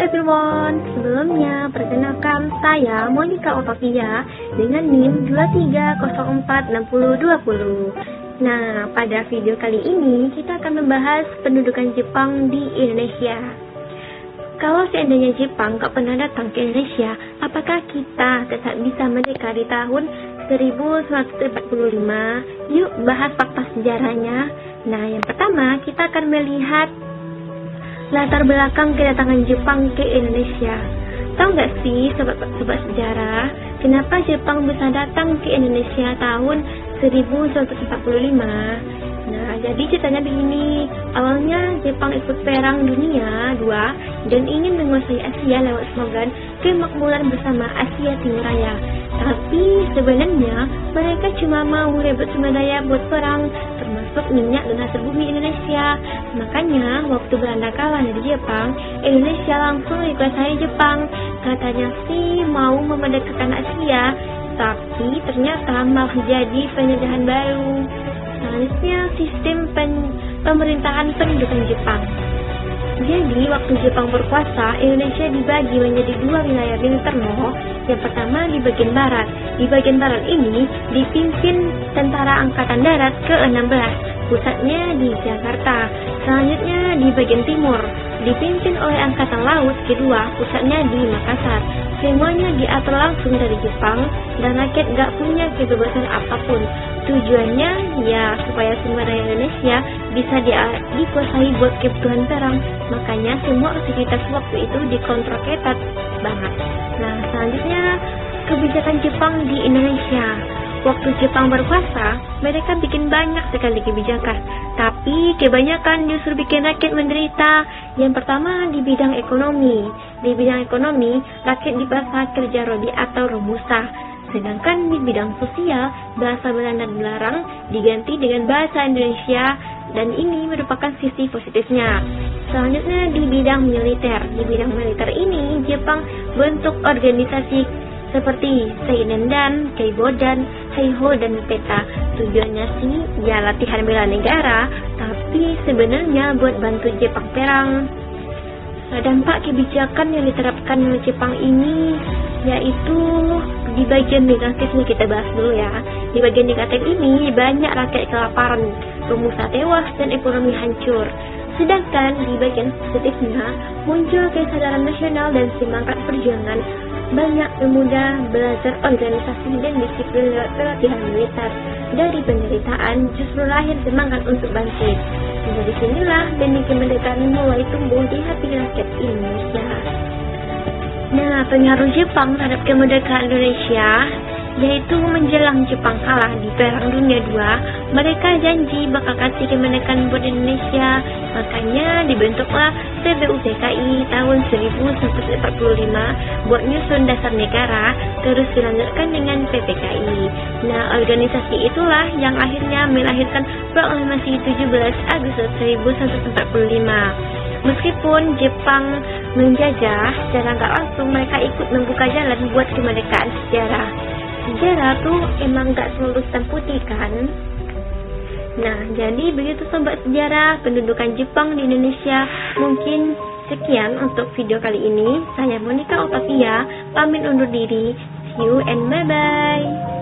everyone, sebelumnya perkenalkan saya Monica Otavia dengan NIM 23046020. Nah, pada video kali ini kita akan membahas pendudukan Jepang di Indonesia. Kalau seandainya Jepang gak pernah datang ke Indonesia, apakah kita tetap bisa merdeka di tahun 1945? Yuk bahas fakta sejarahnya. Nah, yang pertama kita akan melihat latar belakang kedatangan Jepang ke Indonesia. Tahu nggak sih sobat sejarah, kenapa Jepang bisa datang ke Indonesia tahun 1945? Nah, jadi ceritanya begini. Awalnya Jepang ikut Perang Dunia II dan ingin menguasai Asia lewat slogan kemakmuran bersama Asia Timur Raya. Tapi sebenarnya mereka cuma mau rebut sumber daya buat perang, termasuk minyak dan hasil bumi Indonesia. Makanya waktu Belanda kalah dari Jepang, Indonesia langsung dikuasai Jepang. Katanya sih mau memerdekakan Asia, tapi ternyata malah jadi penjajahan baru. Selanjutnya sistem pemerintahan pendudukan Jepang. Jadi waktu Jepang berkuasa, Indonesia dibagi menjadi dua wilayah militer. Yang pertama di bagian barat. Di bagian barat ini dipimpin Tentara Angkatan Darat ke-16, pusatnya di Jakarta. Selanjutnya di bagian timur dipimpin oleh Angkatan Laut kedua, pusatnya di Makassar. Semuanya diatur langsung dari Jepang dan rakyat gak punya kebebasan apapun. Tujuannya ya supaya sumber daya Indonesia bisa dikuasai buat kebutuhan perang. Makanya semua aktivitas waktu itu dikontrol ketat banget. Nah, selanjutnya kebijakan Jepang di Indonesia. Waktu Jepang berkuasa, mereka bikin banyak sekali kebijakan, tapi kebanyakan justru bikin rakyat menderita. Yang pertama di bidang ekonomi. Di bidang ekonomi, rakyat dipaksa kerja rodi atau robusta. Sedangkan di bidang sosial, bahasa Belanda dilarang diganti dengan bahasa Indonesia, dan ini merupakan sisi positifnya. Selanjutnya di bidang militer. Di bidang militer ini, Jepang bentuk organisasi seperti Seidendan, Keibodan, Heiho, dan Peta. Tujuannya sih ya latihan bela negara, tapi sebenarnya buat bantu Jepang perang. Dampak kebijakan yang diterapkan oleh Jepang ini yaitu di bagian negatifnya kita bahas dulu ya. Di bagian negatif ini banyak rakyat kelaparan, pengusaha tewas, dan ekonomi hancur. Sedangkan di bagian positifnya muncul kesadaran nasional dan semangat perjuangan. Banyak pemuda belajar organisasi dan disiplin lewat pelatihan militer. Dari penderitaan justru lahir semangat untuk bangkit. Dari sinilah benih kemerdekaan mulai tumbuh di hati rakyat Indonesia. Nah, pengaruh Jepang terhadap kemerdekaan Indonesia yaitu menjelang Jepang kalah di Perang Dunia II, mereka janji bakal kasih kemerdekaan buat Indonesia. Makanya dibentuklah PBUPKI tahun 1945 buat nyusun dasar negara, terus dilanjutkan dengan PPKI. Nah, organisasi itulah yang akhirnya melahirkan Proklamasi 17 Agustus 1945. Meskipun Jepang menjajah, secara nggak langsung mereka ikut membuka jalan buat kemerdekaan sejarah. Sejarah tuh emang gak selalu hitam putih kan. Nah, jadi begitu sobat sejarah pendudukan Jepang di Indonesia. Mungkin sekian untuk video kali ini. Saya Monica Otavia, pamit undur diri. See you and bye bye.